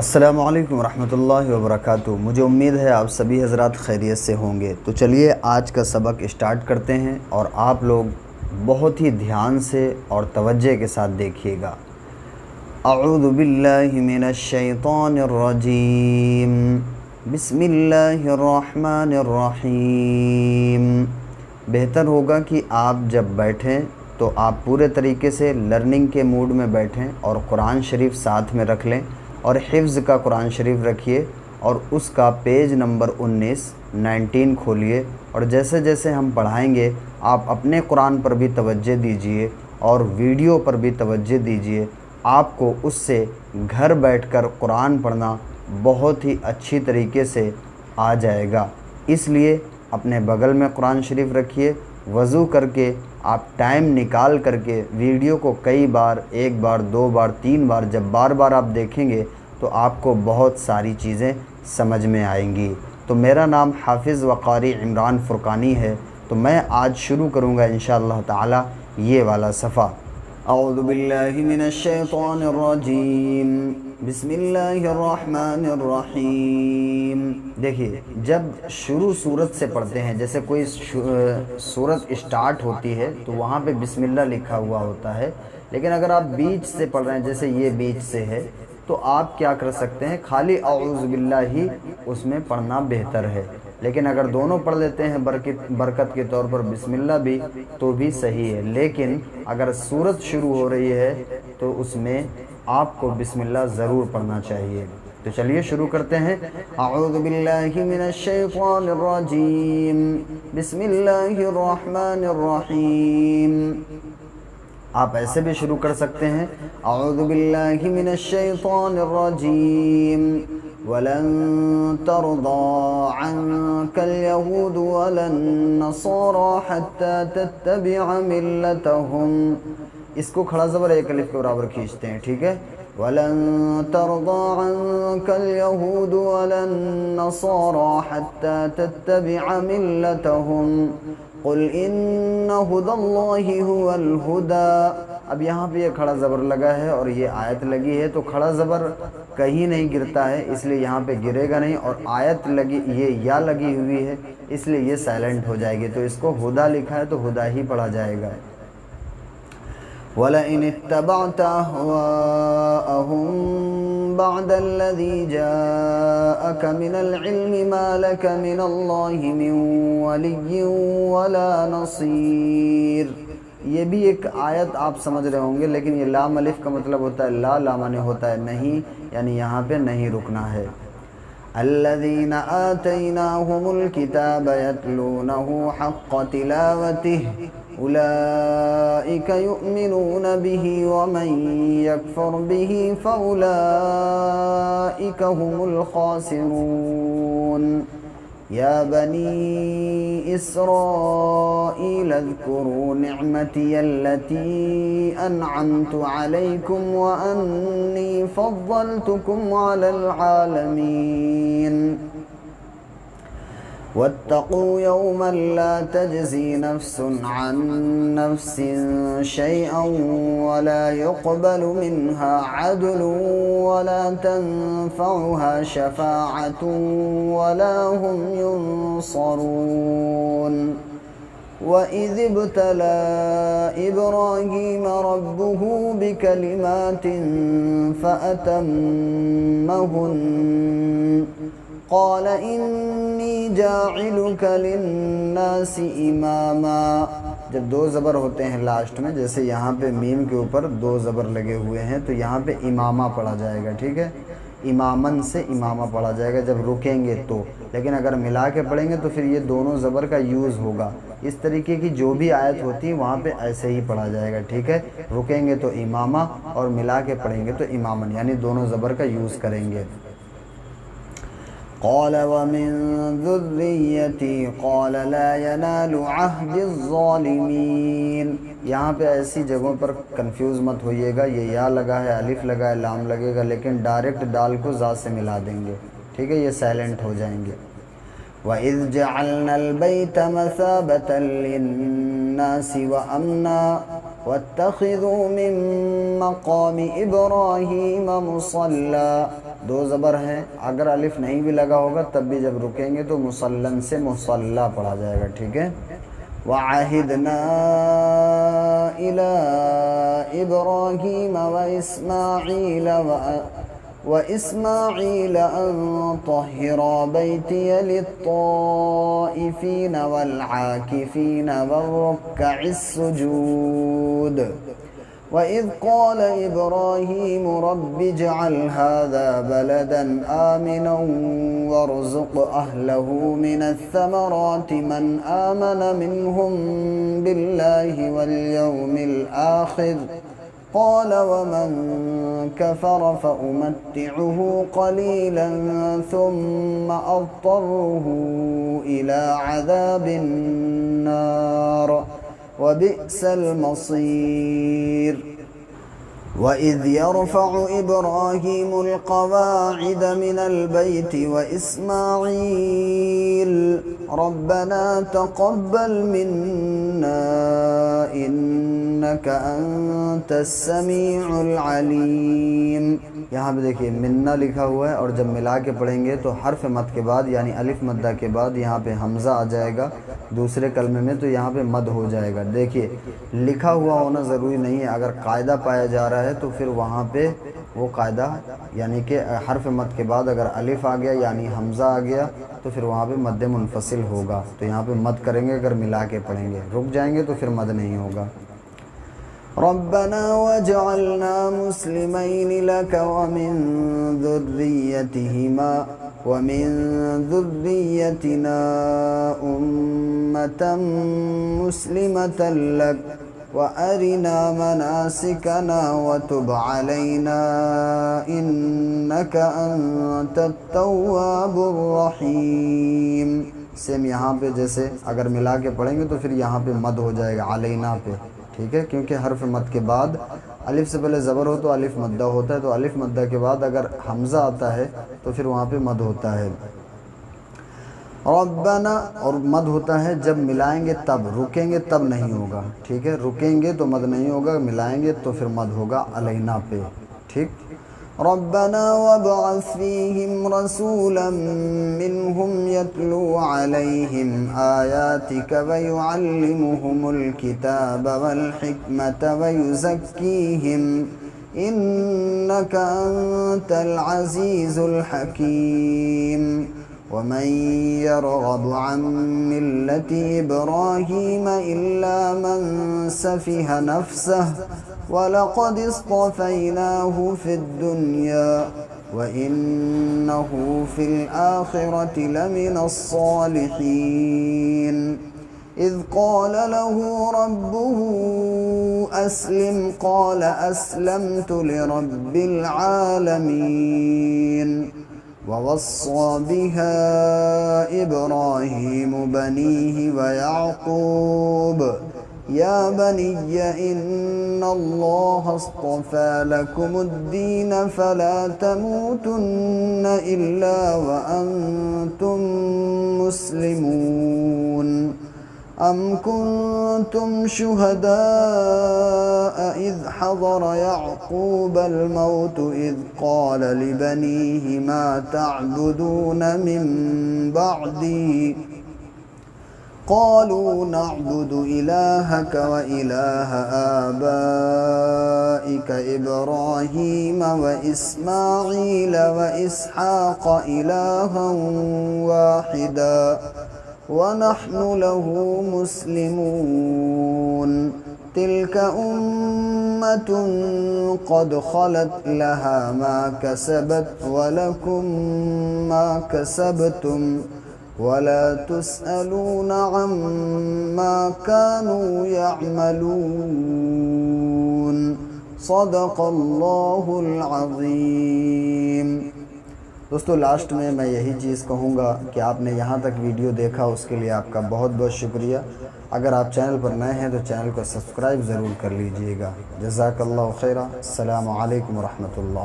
السلام علیکم ورحمۃ اللہ وبرکاتہ۔ مجھے امید ہے آپ سبھی حضرات خیریت سے ہوں گے۔ تو چلیے آج کا سبق اسٹارٹ کرتے ہیں اور آپ لوگ بہت ہی دھیان سے اور توجہ کے ساتھ دیکھیے گا۔ اعوذ باللہ من الشیطان الرجیم، بسم اللہ الرحمن الرحیم۔ بہتر ہوگا کہ آپ جب بیٹھیں تو آپ پورے طریقے سے لرننگ کے موڈ میں بیٹھیں اور قرآن شریف ساتھ میں رکھ لیں اور حفظ کا قرآن شریف رکھیے اور اس کا پیج نمبر 19 کھولیے، اور جیسے جیسے ہم پڑھائیں گے آپ اپنے قرآن پر بھی توجہ دیجئے اور ویڈیو پر بھی توجہ دیجئے۔ آپ کو اس سے گھر بیٹھ کر قرآن پڑھنا بہت ہی اچھی طریقے سے آ جائے گا۔ اس لیے اپنے بغل میں قرآن شریف رکھیے، وضو کر کے آپ ٹائم نکال کر کے ویڈیو کو کئی بار، ایک بار، دو بار، تین بار، جب بار بار آپ دیکھیں گے تو آپ کو بہت ساری چیزیں سمجھ میں آئیں گی۔ تو میرا نام حافظ و قاری عمران فرقانی ہے، تو میں آج شروع کروں گا انشاءاللہ تعالی یہ والا صفحہ۔ اعوذ باللہ من الشیطان الرجیم، بسم اللہ الرحمن الرحیم۔ دیکھیے جب شروع صورت سے پڑھتے ہیں، جیسے کوئی صورت اسٹارٹ ہوتی ہے تو وہاں پہ بسم اللہ لکھا ہوا ہوتا ہے، لیکن اگر آپ بیچ سے پڑھ رہے ہیں، جیسے یہ بیچ سے ہے، تو آپ کیا کر سکتے ہیں، خالی اعوذ باللہ ہی اس میں پڑھنا بہتر ہے۔ لیکن اگر دونوں پڑھ لیتے ہیں برکت کے طور پر بسم اللہ بھی، تو بھی صحیح ہے، لیکن اگر صورت شروع ہو رہی ہے تو اس میں آپ کو بسم اللہ ضرور پڑھنا چاہیے۔ تو چلیے شروع کرتے ہیں۔ اعوذ باللہ من الشیطان الرجیم، بسم اللہ الرحمن الرحیم۔ آپ ایسے بھی شروع کر سکتے ہیں، اعوذ باللہ من الشیطان الرجیم، وَلَن تَرْضَىٰ عَنكَ الْيَهُودُ وَلَا النَّصَارَىٰ حَتَّىٰ تَتَّبِعَ مِلَّتَهُمْ۔ اس کو کھڑا زبر ایک الف کے برابر کھینچتے ہیں، ٹھیک ہے۔ وَلَن تَرْضَىٰ عَنكَ الْيَهُودُ وَلَا النَّصَارَىٰ حَتَّىٰ تَتَّبِعَ مِلَّتَهُمْ قُلْ إِنَّ هُدَى اللَّهِ هُوَ الْهُدَىٰ۔ اب یہاں پہ یہ کھڑا زبر لگا ہے اور یہ آیت لگی ہے، تو کھڑا زبر کہیں نہیں گرتا ہے، اس لیے یہاں پہ گرے گا نہیں، اور آیت لگی، یہ یا لگی ہوئی ہے، اس لیے یہ سائلنٹ ہو جائے گی، تو اس کو ہدا لکھا ہے تو ہدا ہی پڑھا جائے گا۔ وَلَئِنِ اتَّبَعْتَ أَهْوَاءَهُم بَعْدَ الَّذِي جَاءَكَ مِنَ الْعِلْمِ مَا لَكَ مِنَ اللَّهِ مِن وَلِيٍّ وَلَا نَصِيرٍ۔ یہ بھی ایک آیت آپ سمجھ رہے ہوں گے، لیکن یہ لام الف کا مطلب ہوتا ہے لا، لامانے ہوتا ہے نہیں، یعنی یہاں پہ نہیں رکنا ہے۔ الذین آتیناہم الکتاب یتلونہ حق تلاوتہ اولئک یؤمنون بہ ومن یکفر بہ فاولئک هم الخاسرون۔ یا بنی اسرائیل اذکروا نعمتی التي انعمت علیکم وانی فضلتکم علی العالمین۔ واتقوا يوما لا تجزي نفس عن نفس شيئا ولا يقبل منها عدل ولا تنفعها شفاعة ولا هم ينصرون۔ وَإِذِ ابْتَلَىٰ إِبْرَاهِيمَ رَبُّهُ بِكَلِمَاتٍ فَأَتَمَّهُنَّ قَالَ إِنِّي جَاعِلُكَ لِلنَّاسِ إِمَامًا۔ جب دو زبر ہوتے ہیں لاسٹ میں، جیسے یہاں پہ میم کے اوپر دو زبر لگے ہوئے ہیں، تو یہاں پہ امامہ پڑھا جائے گا، ٹھیک ہے، امامن سے امامہ پڑھا جائے گا جب رکیں گے تو، لیکن اگر ملا کے پڑھیں گے تو پھر یہ دونوں زبر کا یوز ہوگا۔ اس طریقے کی جو بھی آیت ہوتی ہے وہاں پہ ایسے ہی پڑھا جائے گا، ٹھیک ہے، رکیں گے تو امامہ اور ملا کے پڑھیں گے تو امامن، یعنی دونوں زبر کا یوز کریں گے۔ قال ومن ذریتی قال لا ينال عہد الظالمین۔ یہاں پہ ایسی جگہوں پر کنفیوز مت ہوئیے گا، یہ یا لگا ہے، الف لگا ہے، لام لگے گا، لیکن ڈائریکٹ دال کو ذا سے ملا دیں گے، ٹھیک ہے، یہ سائلنٹ ہو جائیں گے۔ وَإِذْ جَعَلْنَا الْبَيْتَ مَثَابَةً لِلنَّاسِ وَأَمْنًا وَاتَّخِذُوا مِن مَّقَامِ إِبْرَاهِيمَ مُصَلًّى۔ دو زبر ہیں، اگر الف نہیں بھی لگا ہوگا تب بھی جب رکیں گے تو مسلن سے مصلى پڑھا جائے گا، ٹھیک ہے۔ وعهدنا إلى إبراهيم وإسماعيل أن طهرا بيتي للطائفين والعاكفين والركع السجود وإذ قال إبراهيم رب اجعل هذا بلدا آمنا وارزق أهله من الثمرات من آمن منهم بالله واليوم الآخر قال ومن كفر فأمتعه قليلا ثم أضطره إلى عذاب النار وبئس المصير وإذ يرفع إبراهيم القواعد من البيت وإسماعيل ربنا تقبل منا إنك أنت السميع العليم۔ یہاں پہ دیکھیے منا لکھا ہوا ہے، اور جب ملا کے پڑھیں گے تو حرف مد کے بعد یعنی الف مدہ کے بعد یہاں پہ حمزہ آ جائے گا دوسرے کلمے میں، تو یہاں پہ مد ہو جائے گا۔ دیکھیے لکھا ہوا ہونا ضروری نہیں ہے، اگر قاعدہ پایا جا رہا ہے تو پھر وہاں پہ وہ قاعدہ یعنی کہ حرف مد کے بعد اگر الف آ گیا یعنی حمزہ آ گیا تو پھر وہاں پہ مد منفصل ہوگا، تو یہاں پہ مد کریں گے، اگر ملا کے پڑھیں گے رک جائیں گے تو پھر مد نہیں ہوگا۔ ربنا وجعلنا مسلمين لك ومن ذريتنا أمة مسلمة لك وأرنا مناسكنا وتب علينا إنك أنت التواب الرحيم۔ سیم یہاں پہ جیسے اگر ملا کے پڑھیں گے تو پھر یہاں پہ مد ہو جائے گا علینا پہ، ٹھیک ہے، کیونکہ حرف مد کے بعد الف سے پہلے زبر ہو تو الف مدہ ہوتا ہے، تو الف مدہ کے بعد اگر حمزہ آتا ہے تو پھر وہاں پہ مد ہوتا ہے۔ ربنا اور مد ہوتا ہے جب ملائیں گے تب، رکیں گے تب نہیں ہوگا، ٹھیک ہے، رکیں گے تو مد نہیں ہوگا، ملائیں گے تو پھر مد ہوگا علینا پہ، ٹھیک۔ ربنا وابعث فيهم رسولا منهم يتلو عليهم آياتك ويعلمهم الكتاب والحكمة ويزكيهم إنك أنت العزيز الحكيم ومن يرغب عن ملة إبراهيم إلا من سفه نفسه وَلَقَدِ اصْطَفَيْنَاهُ فِي الدُّنْيَا وَإِنَّهُ فِي الْآخِرَةِ لَمِنَ الصَّالِحِينَ إِذْ قَالَ لَهُ رَبُّهُ أَسْلِمْ قَالَ أَسْلَمْتُ لِرَبِّ الْعَالَمِينَ وَوَصَّى بِهَا إِبْرَاهِيمُ بَنِيهِ وَيَعْقُوبُ يا بني إن الله اصطفى لكم الدين فلا تموتن إلا وأنتم مسلمون أم كنتم شهداء إذ حضر يعقوب الموت إذ قال لبنيه ما تعبدون من بعدي قالوا نعبد إلهك وإله آبائك إبراهيم وإسماعيل وإسحاق إلها واحدا ونحن له مسلمون تلك أمة قد خلت لها ما كسبت ولكم ما كسبتم ولا تسألون عما كانوا يعملون صدق اللہ العظیم۔ دوستو لاسٹ میں یہی چیز کہوں گا کہ آپ نے یہاں تک ویڈیو دیکھا، اس کے لیے آپ کا بہت بہت شکریہ۔ اگر آپ چینل پر نئے ہیں تو چینل کو سبسکرائب ضرور کر لیجئے گا۔ جزاک اللہ خیرہ۔ السلام علیکم ورحمۃ اللہ۔